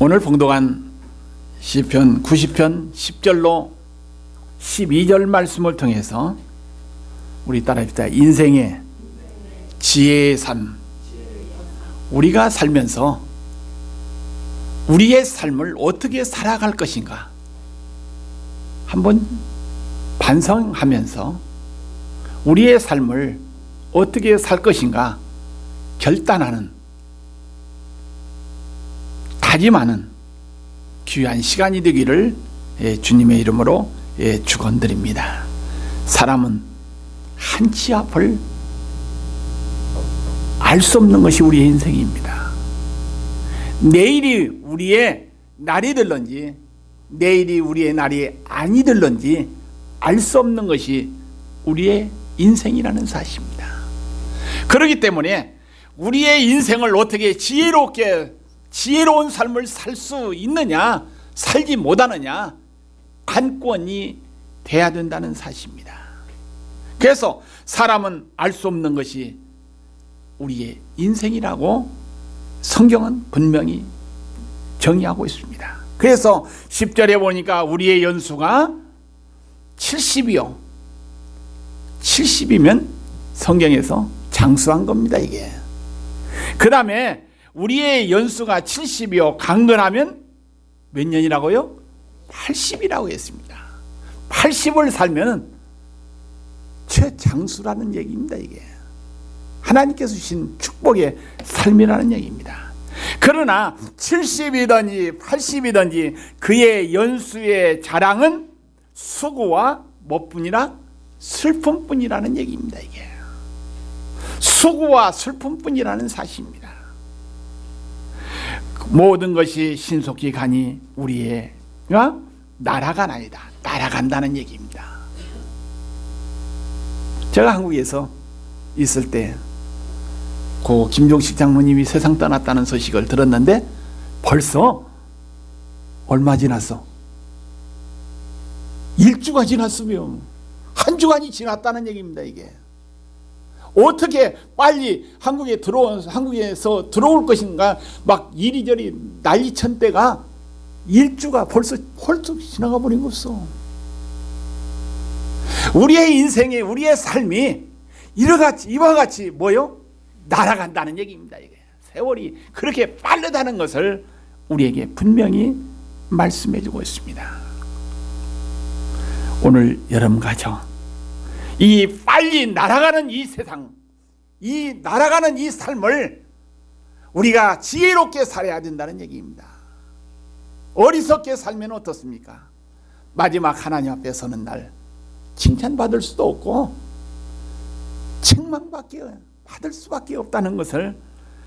오늘 봉독한 시편 90편 10절로 12절 말씀을 통해서 우리 따라합시다. 인생의 지혜의 삶, 우리가 살면서 우리의 삶을 어떻게 살아갈 것인가 한번 반성하면서 우리의 삶을 어떻게 살 것인가 결단하는, 다짐하는 귀한 시간이 되기를 주님의 이름으로 축원드립니다. 사람은 한치 앞을 알 수 없는 것이 우리의 인생입니다. 내일이 우리의 날이 될런지 내일이 우리의 날이 아니 될런지 알 수 없는 것이 우리의 인생이라는 사실입니다. 그렇기 때문에 우리의 인생을 어떻게 지혜로운 삶을 살 수 있느냐, 살지 못하느냐 관건이 돼야 된다는 사실입니다. 그래서 사람은 알 수 없는 것이 우리의 인생이라고 성경은 분명히 정의하고 있습니다. 그래서 10절에 보니까 우리의 연수가 70이요. 70이면 성경에서 장수한 겁니다, 이게. 그 다음에 우리의 연수가 70이요. 강건하면 몇 년이라고요? 80이라고 했습니다. 80을 살면 최장수라는 얘기입니다, 이게. 하나님께서 주신 축복의 삶이라는 얘기입니다. 그러나 70이든지 80이든지 그의 연수의 자랑은 수고와 뭐뿐이라? 슬픔뿐이라는 얘기입니다, 이게. 수고와 슬픔뿐이라는 사실입니다. 모든 것이 신속히 가니 우리의 나라가 아니다. 날아간다는 얘기입니다. 제가 한국에서 있을 때 고 김종식 장로님이 세상 떠났다는 소식을 들었는데 벌써 얼마 지났어? 1주가 지났으면 한 주간이 지났다는 얘기입니다, 이게. 어떻게 빨리 한국에서 들어올 것인가, 막 이리저리 난리천 때가 1주가 벌써 헐떡 지나가 버린 것이어. 우리의 인생이, 우리의 삶이 이와 같이 뭐요? 날아간다는 얘기입니다, 이게. 세월이 그렇게 빠르다는 것을 우리에게 분명히 말씀해 주고 있습니다. 오늘 여러분 가정, 이 빨리 날아가는 이 세상, 이 날아가는 이 삶을 우리가 지혜롭게 살아야 된다는 얘기입니다. 어리석게 살면 어떻습니까? 마지막 하나님 앞에 서는 날 칭찬받을 수도 없고 책망받을 수밖에 없다는 것을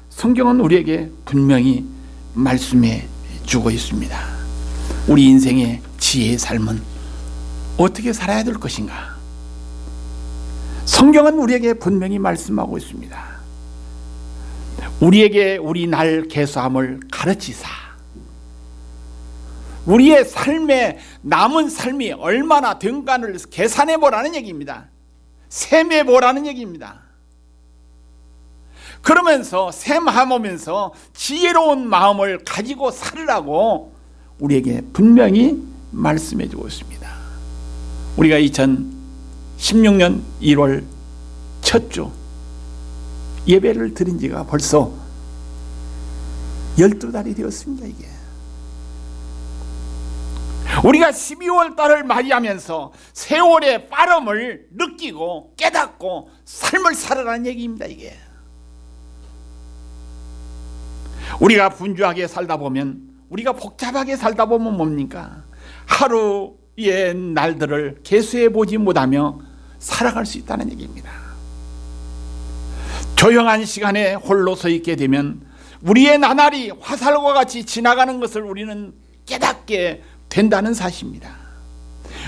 성경은 우리에게 분명히 말씀해 주고 있습니다. 우리 인생의 지혜의 삶은 어떻게 살아야 될 것인가? 성경은 우리에게 분명히 말씀하고 있습니다. 우리에게 우리 날 계수함을 가르치사, 우리의 삶에 남은 삶이 얼마나 된가를 계산해 보라는 얘기입니다. 셈해 보라는 얘기입니다. 그러면서 셈하면서 지혜로운 마음을 가지고 살으라고 우리에게 분명히 말씀해 주고 있습니다. 우리가 2016년 1월 첫 주 예배를 드린 지가 벌써 12달이 되었습니다, 이게. 우리가 12월 달을 맞이하면서 세월의 빠름을 느끼고 깨닫고 삶을 살아라는 얘기입니다, 이게. 우리가 분주하게 살다 보면, 우리가 복잡하게 살다 보면 뭡니까? 하루의 날들을 계수해 보지 못하며 살아갈 수 있다는 얘기입니다. 조용한 시간에 홀로 서 있게 되면 우리의 나날이 화살과 같이 지나가는 것을 우리는 깨닫게 된다는 사실입니다.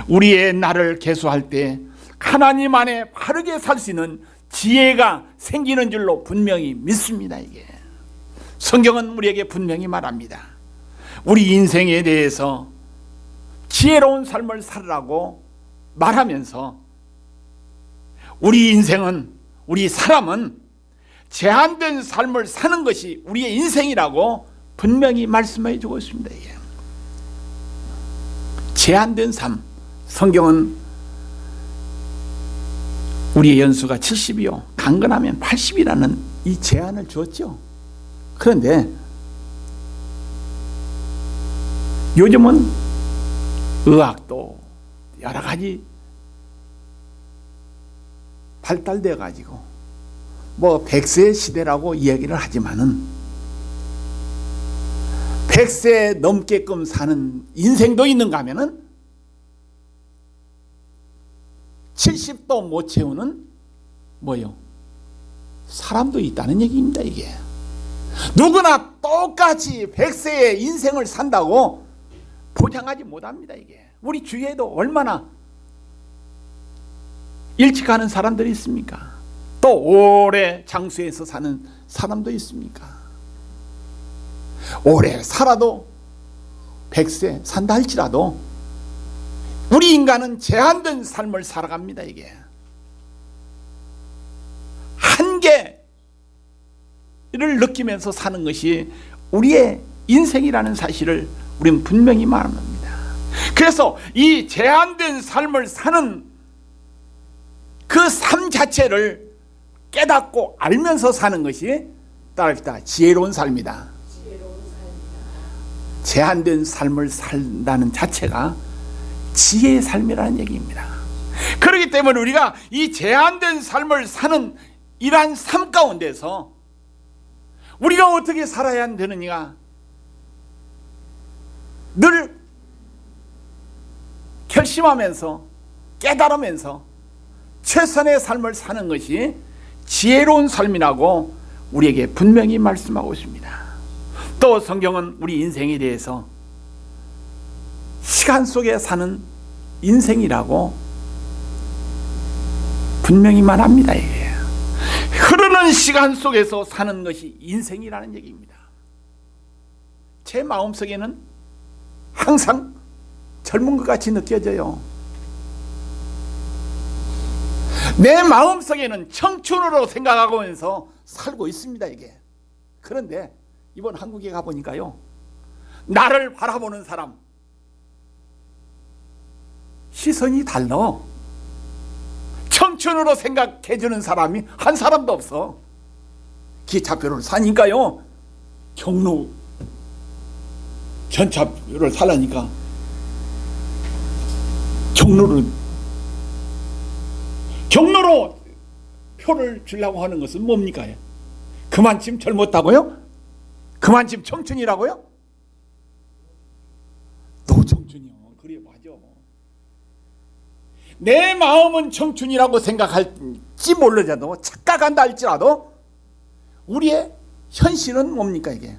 우리의 날을 계수할 때 하나님 안에 바르게 살 수 있는 지혜가 생기는 줄로 분명히 믿습니다, 이게. 성경은 우리에게 분명히 말합니다. 우리 인생에 대해서 지혜로운 삶을 살으라고 말하면서 우리 인생은, 우리 사람은 제한된 삶을 사는 것이 우리의 인생이라고 분명히 말씀해 주고 있습니다. 이게 제한된 삶. 성경은 우리의 연수가 70이요 강건하면 80이라는 이 제한을 주었죠. 그런데 요즘은 의학도 여러 가지 발달되어 가지고 뭐 100세 시대라고 이야기를 하지만은 100세 넘게끔 사는 인생도 있는가 하면은 70도 못 채우는 뭐요? 사람도 있다는 얘기입니다. 이게 누구나 똑같이 100세의 인생을 산다고 보장하지 못합니다. 이게 우리 주위에도 얼마나 일찍 가는 사람들이 있습니까? 또 오래 장수해서 사는 사람도 있습니까? 오래 살아도 100세 산다 할지라도 우리 인간은 제한된 삶을 살아갑니다. 이게 한계를 느끼면서 사는 것이 우리의 인생이라는 사실을 우리는 분명히 말합니다. 그래서 이 제한된 삶을 사는 그 삶 자체를 깨닫고 알면서 사는 것이 따라합시다. 지혜로운 삶이다. 제한된 삶을 산다는 자체가 지혜의 삶이라는 얘기입니다. 그렇기 때문에 우리가 이 제한된 삶을 사는 이러한 삶 가운데서 우리가 어떻게 살아야 되느냐 늘 결심하면서 깨달으면서 최선의 삶을 사는 것이 지혜로운 삶이라고 우리에게 분명히 말씀하고 있습니다. 또 성경은 우리 인생에 대해서 시간 속에 사는 인생이라고 분명히 말합니다. 이게 흐르는 시간 속에서 사는 것이 인생이라는 얘기입니다. 제 마음속에는 항상 젊은 것 같이 느껴져요. 내 마음속에는 청춘으로 생각하면서 살고 있습니다. 이게 그런데 이번 한국에 가보니까요, 나를 바라보는 사람 시선이 달라. 청춘으로 생각해주는 사람이 한 사람도 없어. 기차표를 사니까요, 경로 전차표를 사려니까 경로로 표를 주려고 하는 것은 뭡니까? 그만큼 젊었다고요? 그만큼 청춘이라고요? 또 청춘이요. 그래, 맞아. 내 마음은 청춘이라고 생각할지 모르더라도, 착각한다 할지라도 우리의 현실은 뭡니까? 이게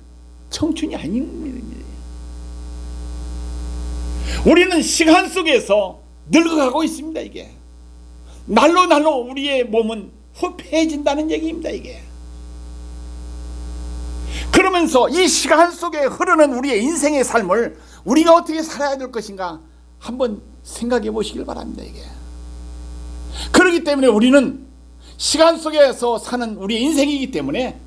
청춘이 아닙니다. 우리는 시간 속에서 늙어가고 있습니다. 이게 날로 우리의 몸은 후패해진다는 얘기입니다. 이게 그러면서 이 시간 속에 흐르는 우리의 인생의 삶을 우리가 어떻게 살아야 될 것인가 한번 생각해 보시길 바랍니다. 이게 그렇기 때문에 우리는 시간 속에서 사는 우리의 인생이기 때문에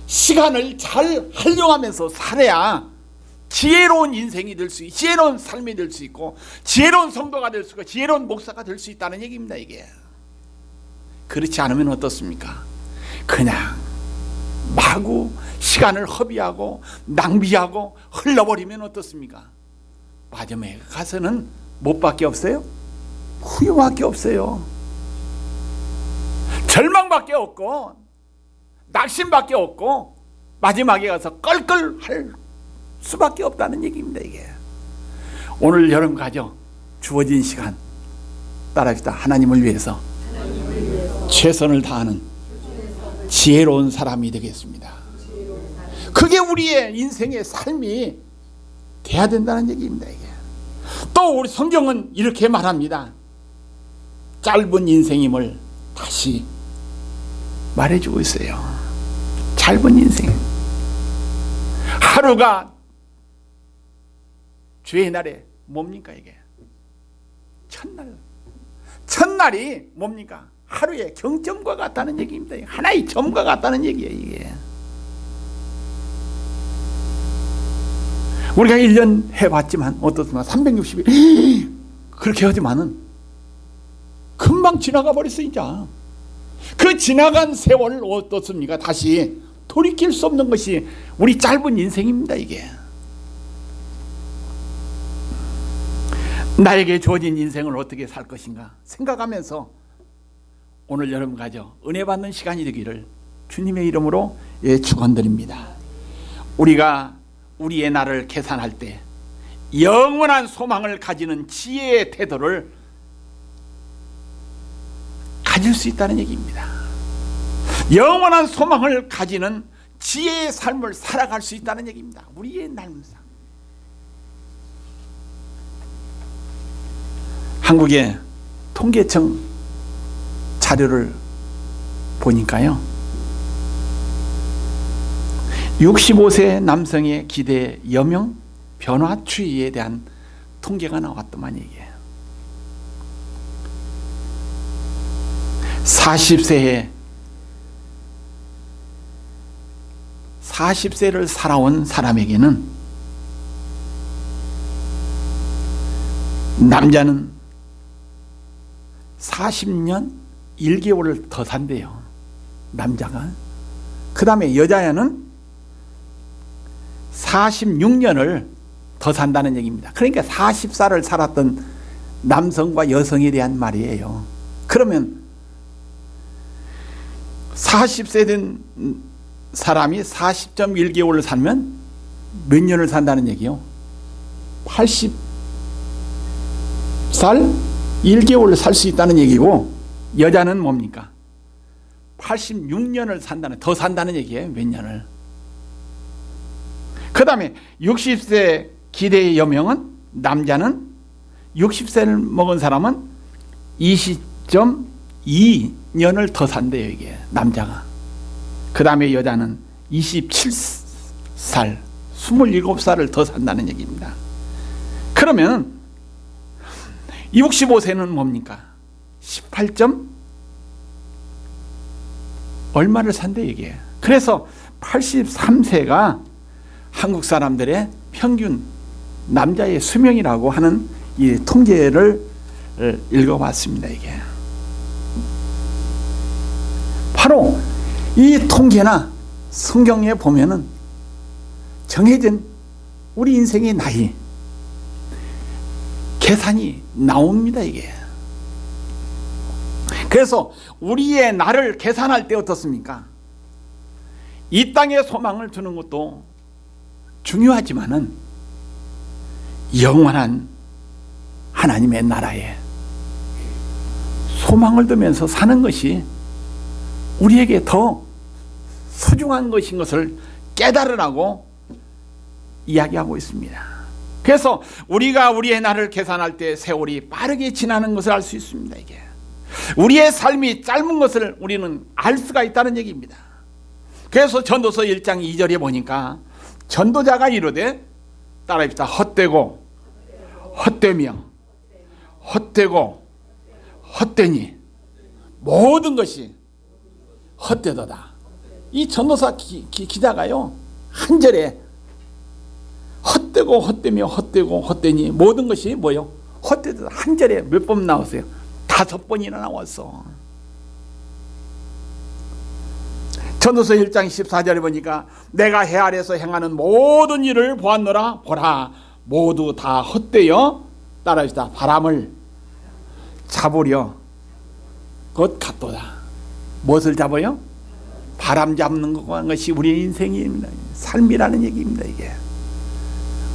시간을 잘 활용하면서 살아야 지혜로운 인생이 될 수 있고, 지혜로운 삶이 될 수 있고, 지혜로운 성도가 될 수 있고, 지혜로운 목사가 될 수 있다는 얘기입니다. 이게 그렇지 않으면 어떻습니까? 그냥 마구 시간을 허비하고 낭비하고 흘러버리면 어떻습니까? 마지막에 가서는 못밖에 없어요? 후회밖에 없어요. 절망밖에 없고 낙심밖에 없고 마지막에 가서 껄껄할 수밖에 없다는 얘기입니다. 이게 오늘 여러분 가져 주어진 시간 따라합시다. 하나님을 위해서 최선을 다하는 지혜로운 사람이 되겠습니다. 그게 우리의 인생의 삶이 돼야 된다는 얘기입니다. 이게 또 우리 성경은 이렇게 말합니다. 짧은 인생임을 다시 말해주고 있어요. 짧은 인생, 하루가 주의 날에 뭡니까? 이게 첫날이 뭡니까? 하루의 경점과 같다는 얘기입니다. 하나의 점과 같다는 얘기예요. 이게 우리가 1년 해봤지만 어떻습니까? 360일 그렇게 하지만은 금방 지나가 버렸어. 이제 그 지나간 세월 어떻습니까? 다시 돌이킬 수 없는 것이 우리 짧은 인생입니다. 이게 나에게 주어진 인생을 어떻게 살 것인가 생각하면서 오늘 여러분 가져 은혜 받는 시간이 되기를 주님의 이름으로 축원드립니다. 우리가 우리의 날을 계산할 때 영원한 소망을 가지는 지혜의 태도를 가질 수 있다는 얘기입니다. 영원한 소망을 가지는 지혜의 삶을 살아갈 수 있다는 얘기입니다. 우리의 날문상. 한국의 통계청 자료를 보니까요, 65세 남성의 기대 여명 변화 추이에 대한 통계가 나왔더만 얘기해요. 40세를 살아온 사람에게는 남자는 40년 1개월을 더 산대요. 남자가. 그 다음에 여자는 46년을 더 산다는 얘기입니다. 그러니까 40살을 살았던 남성과 여성에 대한 말이에요. 그러면 40세 된 사람이 40.1개월을 살면 몇 년을 산다는 얘기요? 80살 1개월을 살 수 있다는 얘기고, 여자는 뭡니까? 86년을 더 산다는 얘기예요. 몇 년을. 그 다음에 60세 기대의 여명은, 남자는 60세를 먹은 사람은 20.2년을 더 산대요. 이게 남자가. 그 다음에 여자는 27살 27살을 더 산다는 얘기입니다. 그러면 65세는 뭡니까? 18. 얼마를 산대 이게. 그래서 83세가 한국 사람들의 평균 남자의 수명이라고 하는 이 통계를 읽어봤습니다. 이게 바로 이 통계나 성경에 보면은 정해진 우리 인생의 나이 계산이 나옵니다. 이게. 그래서 우리의 날을 계산할 때 어떻습니까? 이 땅에 소망을 두는 것도 중요하지만은 영원한 하나님의 나라에 소망을 두면서 사는 것이 우리에게 더 소중한 것인 것을 깨달으라고 이야기하고 있습니다. 그래서 우리가 우리의 날을 계산할 때 세월이 빠르게 지나는 것을 알 수 있습니다. 이게 우리의 삶이 짧은 것을 우리는 알 수가 있다는 얘기입니다. 그래서 전도서 1장 2절에 보니까 전도자가 이르되, 따라합시다. 헛되고 헛되며 헛되고 헛되니 모든 것이 헛되도다. 이 전도사 기자가요, 한 절에 헛되고 헛되며 헛되고 헛되니 모든 것이 뭐요? 헛되도다. 한 절에 몇 번 나왔어요? 5번이나 나왔어. 전도서 1장 14절에 보니까 내가 해 아래에서 행하는 모든 일을 보았노라. 보라, 모두 다 헛되어, 따라합시다. 바람을 잡으려 것 같도다. 무엇을 잡아요? 바람 잡는 것이 우리의 인생입니다. 삶이라는 얘기입니다. 이게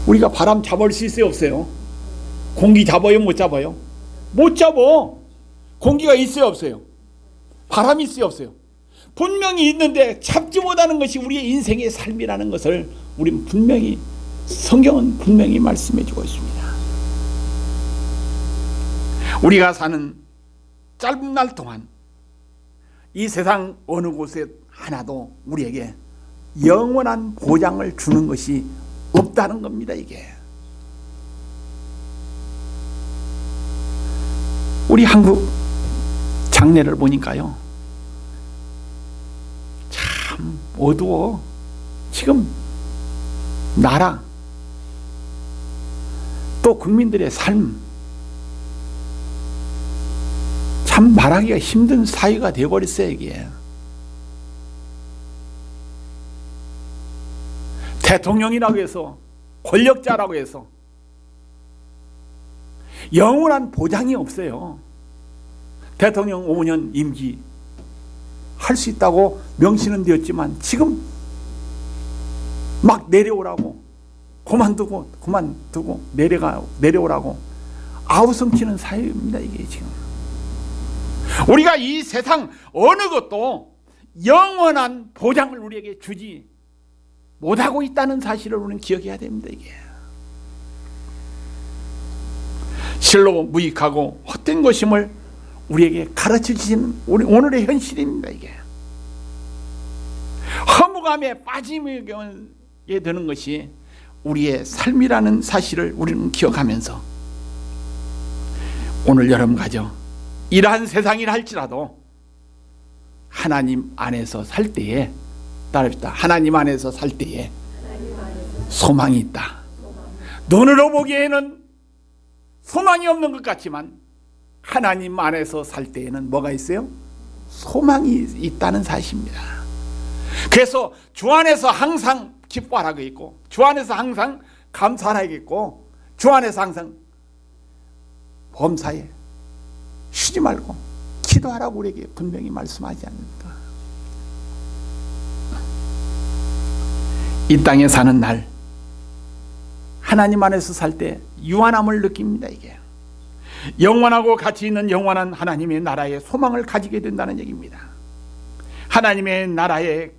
우리가 바람 잡을 수 있어요, 없어요? 공기 잡아요, 못 잡아요? 못 잡어. 공기가 있어요, 없어요? 바람이 있어요, 없어요? 분명히 있는데 잡지 못하는 것이 우리의 인생의 삶이라는 것을 우리는 분명히, 성경은 분명히 말씀해 주고 있습니다. 우리가 사는 짧은 날 동안 이 세상 어느 곳에 하나도 우리에게 영원한 보장을 주는 것이 없다는 겁니다. 이게 우리 한국 장례를 보니까요, 참 어두워. 지금 나라 또 국민들의 삶, 참 말하기가 힘든 사회가 되어버렸어요. 이게 대통령이라고 해서, 권력자라고 해서 영원한 보장이 없어요. 대통령 5년 임기 할 수 있다고 명시는 되었지만 지금 막 내려오라고, 그만두고 내려오라고 아우성치는 사회입니다. 이게 지금 우리가 이 세상 어느 것도 영원한 보장을 우리에게 주지 못하고 있다는 사실을 우리는 기억해야 됩니다. 이게 실로 무익하고 헛된 것임을 우리에게 가르쳐 주시는 오늘의 현실입니다. 이게 허무감에 빠지게 되는 것이 우리의 삶이라는 사실을 우리는 기억하면서 오늘 여러분 가정 이러한 세상이라 할지라도 하나님 안에서 살 때에, 따릅시다. 하나님 안에서 살 때에 소망이 있다. 눈으로 보기에는 소망이 없는 것 같지만 하나님 안에서 살 때에는 뭐가 있어요? 소망이 있다는 사실입니다. 그래서 주 안에서 항상 기뻐하라고 있고, 주 안에서 항상 감사하라고, 주 안에서 항상 범사에 쉬지 말고 기도하라고 우리에게 분명히 말씀하지 않습니까? 이 땅에 사는 날 하나님 안에서 살 때 유한함을 느낍니다. 이게 영원하고 가치 있는 영원한 하나님의 나라의 소망을 가지게 된다는 얘기입니다. 하나님의 나라에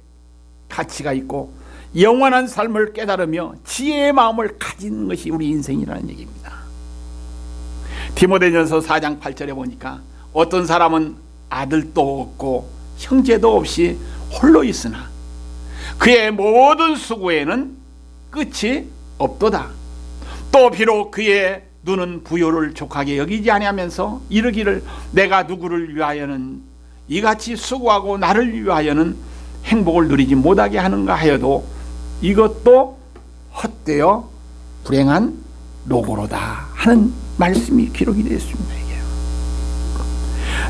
가치가 있고 영원한 삶을 깨달으며 지혜의 마음을 가지는 것이 우리 인생이라는 얘기입니다. 디모데전서 4장 8절에 보니까 어떤 사람은 아들도 없고 형제도 없이 홀로 있으나 그의 모든 수고에는 끝이 없도다. 또 비록 그의 눈은 부요를 족하게 여기지 아니하면서 이르기를 내가 누구를 위하여는 이같이 수고하고 나를 위하여는 행복을 누리지 못하게 하는가 하여도 이것도 헛되어 불행한 노고로다 하는 말씀이 기록이 되어 있습니다. 이게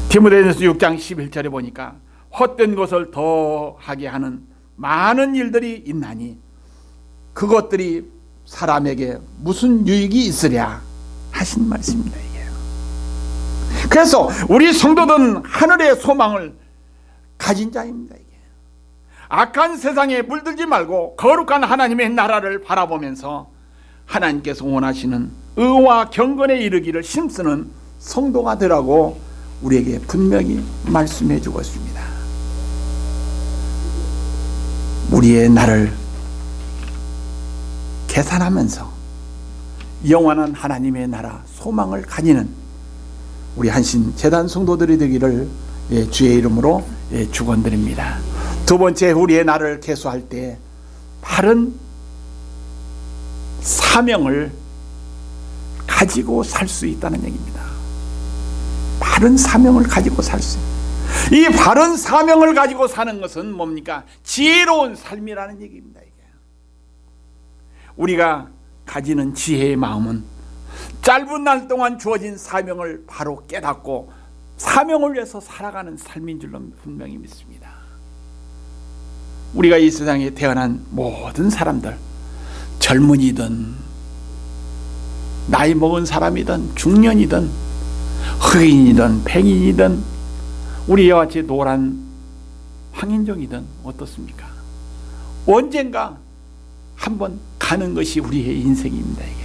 디모데전서 6장 11절에 보니까 헛된 것을 더하게 하는 많은 일들이 있나니 그것들이 사람에게 무슨 유익이 있으랴 하신 말씀입니다. 이게 그래서 우리 성도들은 하늘의 소망을 가진 자입니다. 이게 악한 세상에 물들지 말고 거룩한 하나님의 나라를 바라보면서 하나님께서 원하시는 의와 경건에 이르기를 힘쓰는 성도가 되라고 우리에게 분명히 말씀해 주고 있습니다. 우리의 나를 계산하면서 영원한 하나님의 나라 소망을 가지는 우리 한신 재단 성도들이 되기를 주의 이름으로 축원드립니다. 두 번째, 우리의 나를 계수할 때 바른 사명을 가지고 살 수 있다는 얘기입니다. 바른 사명을 가지고 살 수 있다. 이 바른 사명을 가지고 사는 것은 뭡니까? 지혜로운 삶이라는 얘기입니다. 이게 우리가 가지는 지혜의 마음은 짧은 날 동안 주어진 사명을 바로 깨닫고 사명을 위해서 살아가는 삶인 줄로 분명히 믿습니다. 우리가 이 세상에 태어난 모든 사람들, 젊은이든 나이 먹은 사람이든 중년이든 흑인이든 백인이든 우리와 같이 노란 황인종이든 어떻습니까? 언젠가 한번 가는 것이 우리의 인생입니다. 이게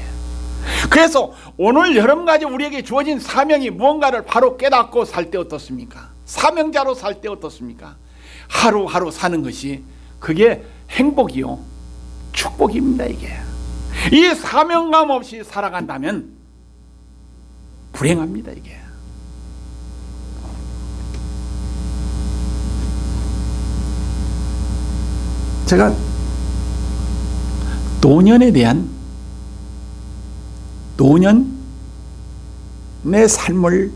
그래서 오늘 여러분까지 우리에게 주어진 사명이 무언가를 바로 깨닫고 살 때 어떻습니까? 사명자로 살 때 어떻습니까? 하루하루 사는 것이 그게 행복이요 축복입니다. 이게 이 사명감 없이 살아간다면 불행합니다. 이게 제가 노년에 대한 노년의 삶을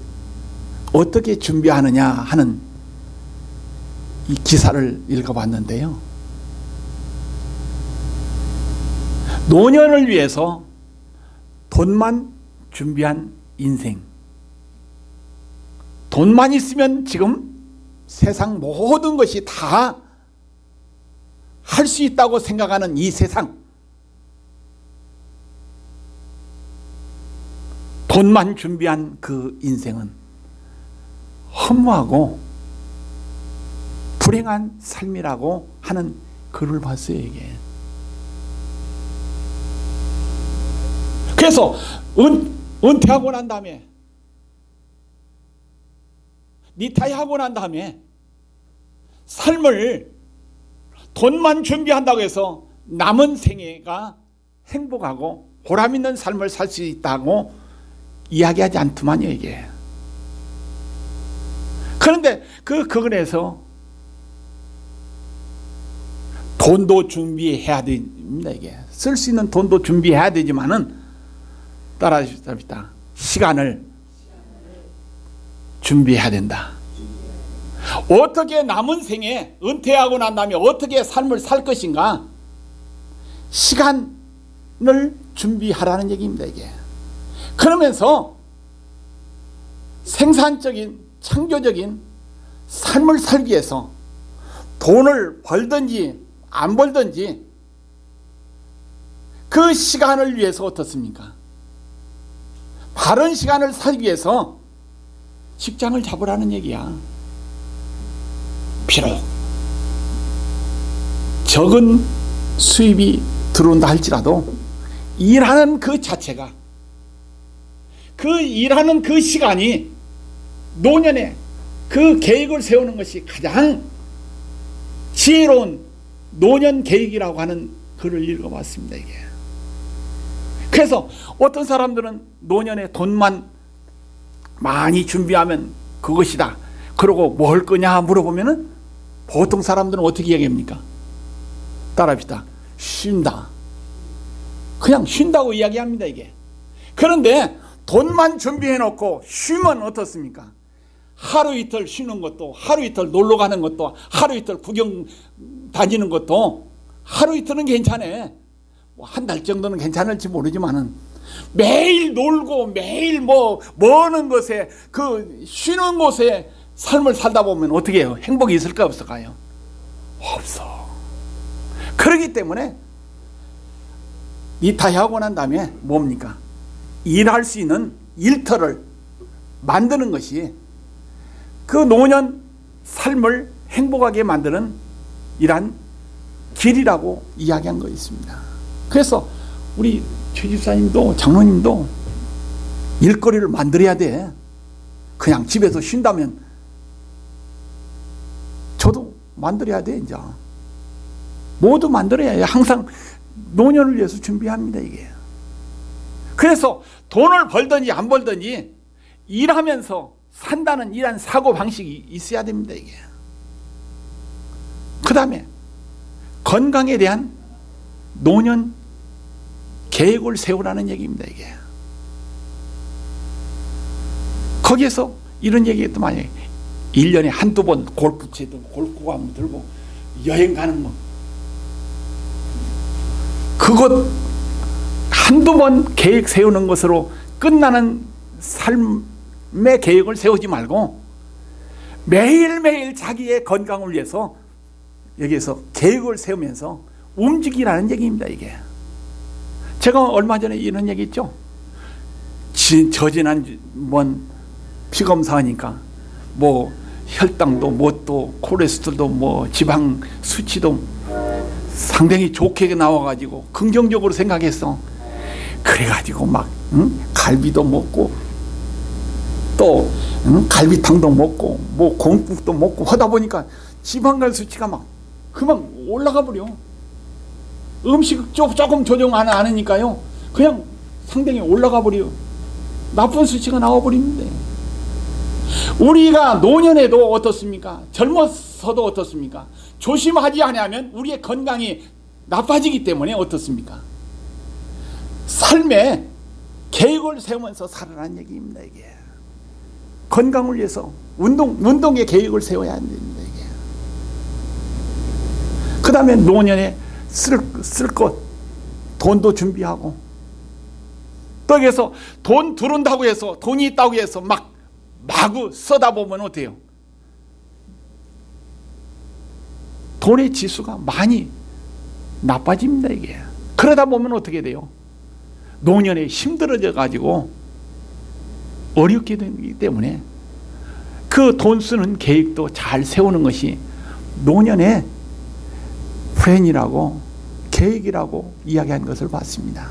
어떻게 준비하느냐 하는 이 기사를 읽어봤는데요. 노년을 위해서 돈만 준비한 인생. 돈만 있으면 지금 세상 모든 것이 다 할 수 있다고 생각하는 이 세상. 돈만 준비한 그 인생은 허무하고 불행한 삶이라고 하는 글을 봤어요, 이게. 그래서 은퇴하고 난 다음에, 리타이어하고 난 다음에 삶을 돈만 준비한다고 해서 남은 생애가 행복하고 보람 있는 삶을 살 수 있다고 이야기하지 않더만요, 이게. 그런데 그 글에서 돈도 준비해야 됩니다, 이게. 쓸 수 있는 돈도 준비해야 되지만은 따라하십시다. 시간을 준비해야 된다. 어떻게 남은 생에 은퇴하고 난 다음에 어떻게 삶을 살 것인가? 시간을 준비하라는 얘기입니다, 이게. 그러면서 생산적인 창조적인 삶을 살기 위해서 돈을 벌든지 안 벌든지 그 시간을 위해서 어떻습니까? 바른 시간을 살기 위해서 직장을 잡으라는 얘기야. 비록 적은 수입이 들어온다 할지라도 일하는 그 자체가, 그 일하는 그 시간이 노년에 그 계획을 세우는 것이 가장 지혜로운 노년 계획이라고 하는 글을 읽어봤습니다, 이게. 그래서 어떤 사람들은 노년에 돈만 많이 준비하면 그것이다. 그러고 뭐 할 거냐 물어보면은 보통 사람들은 어떻게 이야기합니까? 따라합시다. 쉰다. 그냥 쉰다고 이야기합니다, 이게. 그런데 돈만 준비해 놓고 쉬면 어떻습니까? 하루 이틀 쉬는 것도, 하루 이틀 놀러 가는 것도, 하루 이틀 구경 다니는 것도 하루 이틀은 괜찮아. 뭐 한 달 정도는 괜찮을지 모르지만은 매일 놀고 매일 뭐 머는 것에, 그 쉬는 곳에 삶을 살다 보면 어떻게 해요? 행복이 있을까 없을까요? 없어. 그렇기 때문에 리타이어하고 난 다음에 뭡니까? 일할 수 있는 일터를 만드는 것이 그 노년 삶을 행복하게 만드는 이러한 길이라고 이야기한 거 있습니다. 그래서 우리 최 집사님도 장로님도 일거리를 만들어야 돼. 그냥 집에서 쉰다면 저도 만들어야 돼. 이제 모두 만들어야 해. 항상 노년을 위해서 준비합니다, 이게. 그래서 돈을 벌든지 안 벌든지 일하면서 산다는 이러한 사고방식이 있어야 됩니다, 이게. 그 다음에 건강에 대한 노년 계획을 세우라는 얘기입니다, 이게. 거기에서 이런 얘기도 많이 해요. 1년에 한두 번 골프 치든 골프 한번 들고 여행 가는 거. 그것 한두 번 계획 세우는 것으로 끝나는 삶의 계획을 세우지 말고 매일매일 자기의 건강을 위해서 여기에서 계획을 세우면서 움직이라는 얘기입니다, 이게. 제가 얼마 전에 이런 얘기 했죠. 저지난 피검사하니까 뭐 혈당도 뭣도 콜레스테롤도 뭐 지방 수치도 상당히 좋게 나와가지고 긍정적으로 생각했어. 그래가지고 막 갈비도 먹고 또 갈비탕도 먹고 뭐 공국도 먹고 하다 보니까 지방간 수치가 막 금방 올라가 버려. 음식 조금 조정 안 하니까요 그냥 상당히 올라가 버려. 나쁜 수치가 나와 버립니다. 우리가 노년에도 어떻습니까? 젊어서도 어떻습니까? 조심하지 않으면 우리의 건강이 나빠지기 때문에 어떻습니까? 삶에 계획을 세우면서 살아라는 얘기입니다, 이게. 건강을 위해서 운동의 계획을 세워야 됩니다, 이게. 그 다음에 노년에 쓸 것, 돈도 준비하고 또 여기서 돈 두른다고 해서, 돈이 있다고 해서 마구 써다 보면 어때요? 돈의 지수가 많이 나빠집니다. 이게 그러다 보면 어떻게 돼요? 노년에 힘들어져 가지고 어렵게 되기 때문에 그 돈 쓰는 계획도 잘 세우는 것이 노년에 플랜이라고, 계획이라고 이야기한 것을 봤습니다.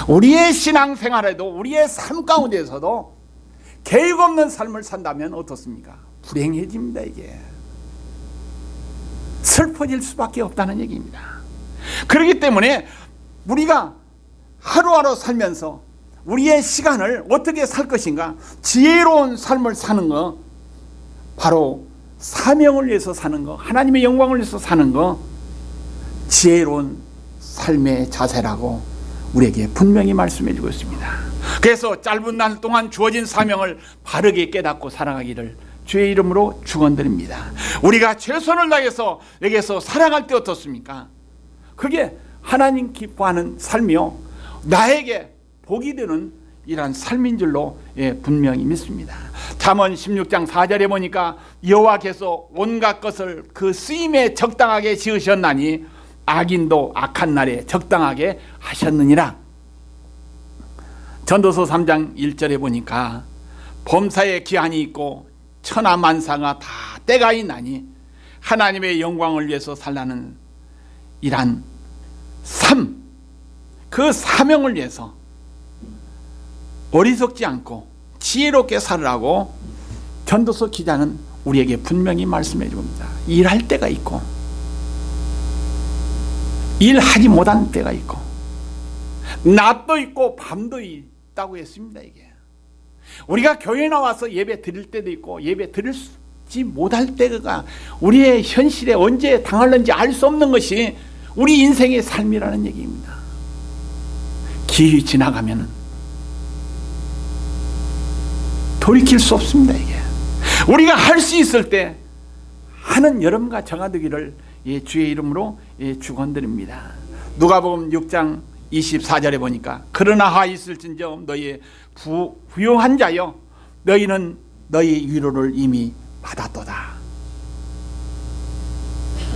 우리의 신앙생활에도, 우리의 삶 가운데서도 계획 없는 삶을 산다면 어떻습니까? 불행해집니다. 이게 슬퍼질 수밖에 없다는 얘기입니다. 그렇기 때문에 우리가 하루하루 살면서 우리의 시간을 어떻게 살 것인가, 지혜로운 삶을 사는 거, 바로 사명을 위해서 사는 거, 하나님의 영광을 위해서 사는 거, 지혜로운 삶의 자세라고 우리에게 분명히 말씀해 주고 있습니다. 그래서 짧은 날 동안 주어진 사명을 바르게 깨닫고 살아가기를 주의 이름으로 축원드립니다. 우리가 최선을 다해서 여기에서 살아갈 때 어떻습니까? 그게 하나님 기뻐하는 삶이요, 나에게 복이 되는 이러한 삶인 줄로 분명히 믿습니다. 잠언 16장 4절에 보니까 여호와께서 온갖 것을 그 쓰임에 적당하게 지으셨나니 악인도 악한 날에 적당하게 하셨느니라. 전도서 3장 1절에 보니까 범사에 기한이 있고 천하 만사가 다 때가 있나니 하나님의 영광을 위해서 살라는 이란 삶, 그 사명을 위해서 어리석지 않고 지혜롭게 살으라고 전도서 기자는 우리에게 분명히 말씀해 줍니다. 일할 때가 있고 일하지 못한 때가 있고 낮도 있고 밤도 있다고 했습니다. 이게 우리가 교회에 나와서 예배 드릴 때도 있고 예배 드리지 못할 때가 우리의 현실에 언제 당할는지 알 수 없는 것이 우리 인생의 삶이라는 얘기입니다. 기회 지나가면 돌이킬 수 없습니다. 이게 우리가 할 수 있을 때 하는 여러분과 저가 되기를 주의 이름으로 축원드립니다. 누가복음 6장 24절에 보니까 그러나 하 있을진저 너희의 부유한 자여 너희는 너희 위로를 이미 받았도다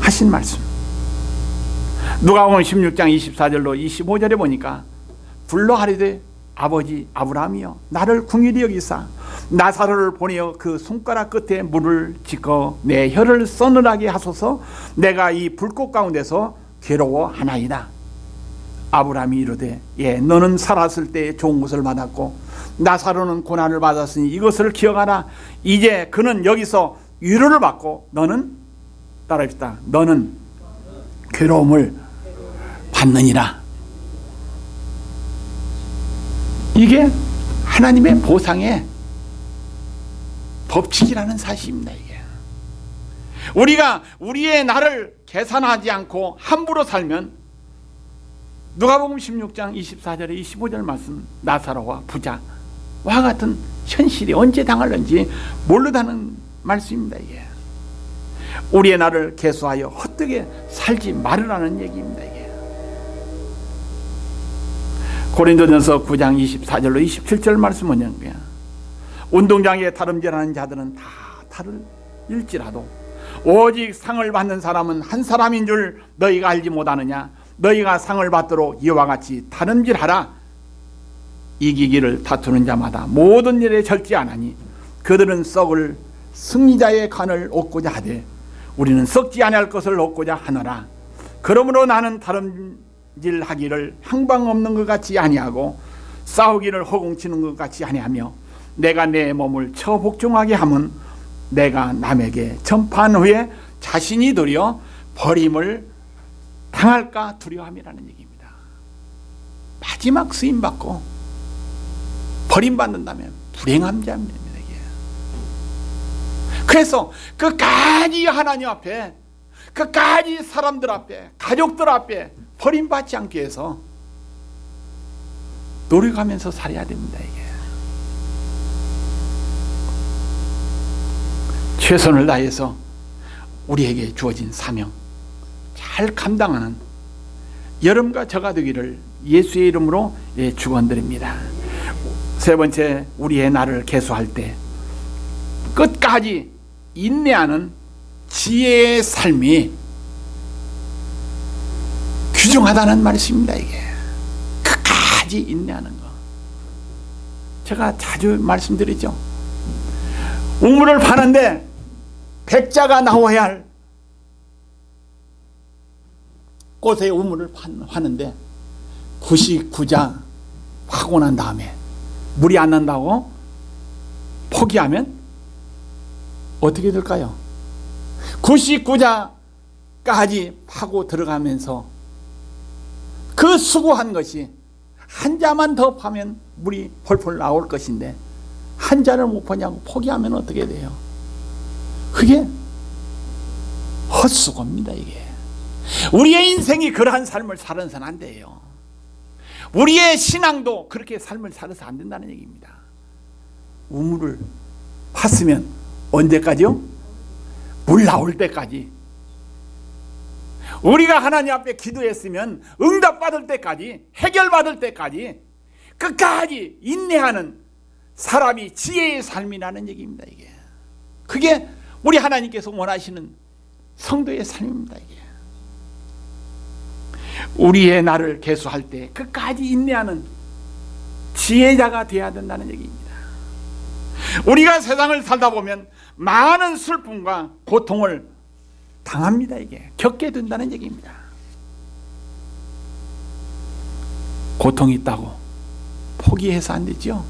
하신 말씀. 누가복음 16장 24절로 25절에 보니까 불러 하리되 아버지 아브라함이여 나를 긍휼히 여기사 나사로를 보내어 그 손가락 끝에 물을 짓고 내 혀를 서늘하게 하소서 내가 이 불꽃 가운데서 괴로워하나이다. 아브라함이 이르되 예 너는 살았을 때 좋은 것을 받았고 나사로는 고난을 받았으니 이것을 기억하라. 이제 그는 여기서 위로를 받고 너는 따라합시다. 너는 괴로움을 받느니라. 이게 하나님의 보상의 법칙이라는 사실입니다. 이게 우리가 우리의 나를 계산하지 않고 함부로 살면 누가복음 16장 24절에 25절 말씀 나사로와 부자와 같은 현실이 언제 당할는지 모르다는 말씀입니다. 이게 우리의 나를 계수하여 헛되게 살지 말으라는 얘기입니다. 이게 고린도전서 9장 24절로 27절 말씀은 뭐냐? 운동장에 다름질하는 자들은 다 다를일지라도 오직 상을 받는 사람은 한 사람인 줄 너희가 알지 못하느냐? 너희가 상을 받도록 이와 같이 다름질하라. 이기기를 다투는 자마다 모든 일에 절제하나니 그들은 썩을 승리자의 간을 얻고자 하되 우리는 썩지 아니할 것을 얻고자 하노라. 그러므로 나는 다름질하기를 향방 없는 것 같이 아니하고 싸우기를 허공치는 것 같이 아니하며 내가 내 몸을 처 복종하게 하면 내가 남에게 전파한 후에 자신이 도리어 버림을 당할까 두려워함이라는 얘기입니다. 마지막 쓰임받고 버림받는다면 불행한 자입니다. 그래서 끝까지 하나님 앞에, 끝까지 사람들 앞에, 가족들 앞에 버림받지 않기 위해서 노력하면서 살아야 됩니다. 이게 최선을 다해서 우리에게 주어진 사명 잘 감당하는 여러분과 저가 되기를 예수의 이름으로 축원드립니다. 세 번째, 우리의 나를 계수할 때 끝까지 인내하는 지혜의 삶이 귀중하다는 말씀입니다. 이게 끝까지 인내하는 거. 제가 자주 말씀드리죠. 우물을 파는데 백자가 나와야 할 꽃의 우물을 파는데 99자 파고 난 다음에 물이 안 난다고 포기하면 어떻게 될까요? 99자까지 파고 들어가면서 그 수고한 것이 한 자만 더 파면 물이 펄펄 나올 것인데 한 자를 못 파냐고 포기하면 어떻게 돼요? 그게 헛수고입니다. 이게 우리의 인생이 그러한 삶을 살아서는 안 돼요. 우리의 신앙도 그렇게 삶을 살아서 안 된다는 얘기입니다. 우물을 팠으면 언제까지요? 물 나올 때까지. 우리가 하나님 앞에 기도했으면 응답받을 때까지, 해결받을 때까지 끝까지 인내하는 사람이 지혜의 삶이라는 얘기입니다. 이게 그게 우리 하나님께서 원하시는 성도의 삶입니다. 이게 우리의 나를 계수할 때 끝까지 인내하는 지혜자가 되어야 된다는 얘기입니다. 우리가 세상을 살다 보면 많은 슬픔과 고통을 당합니다. 이게 겪게 된다는 얘기입니다. 고통이 있다고 포기해서 안 되죠.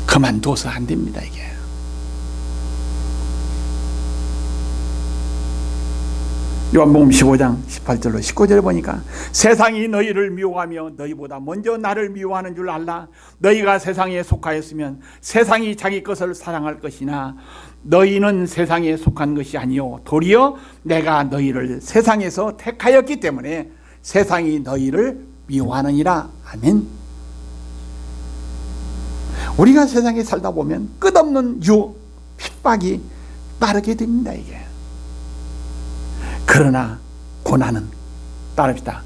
그만둬서 안 됩니다. 이게 요한복음 15장 18절로 19절에 보니까 세상이 너희를 미워하며 너희보다 먼저 나를 미워하는 줄 알라. 너희가 세상에 속하였으면 세상이 자기 것을 사랑할 것이나 너희는 세상에 속한 것이 아니요 도리어 내가 너희를 세상에서 택하였기 때문에 세상이 너희를 미워하느니라. 아멘. 우리가 세상에 살다 보면 끝없는 유혹, 핍박이 따르게 됩니다. 이게 그러나 고난은 따릅니다.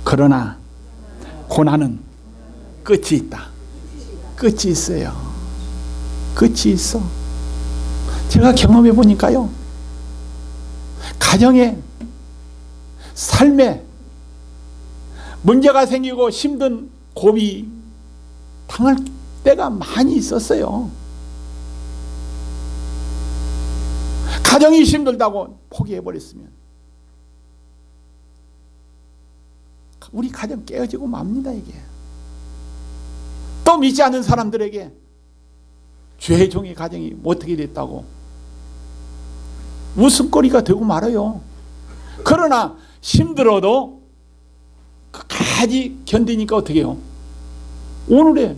그러나 고난은 끝이 있다. 끝이 있어요. 끝이 있어. 제가 경험해 보니까요, 가정에, 삶에 문제가 생기고 힘든 고비 당할 때가 많이 있었어요. 가정이 힘들다고 포기해버렸으면 우리 가정 깨어지고 맙니다. 이게 또 믿지 않는 사람들에게 죄의 종의 가정이 어떻게 됐다고 웃음거리가 되고 말아요. 그러나 힘들어도 끝까지 견디니까 어떻게 해요? 오늘의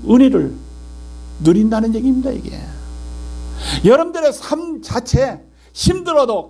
은혜를 누린다는 얘기입니다. 이게 여러분들의 삶 자체 힘들어도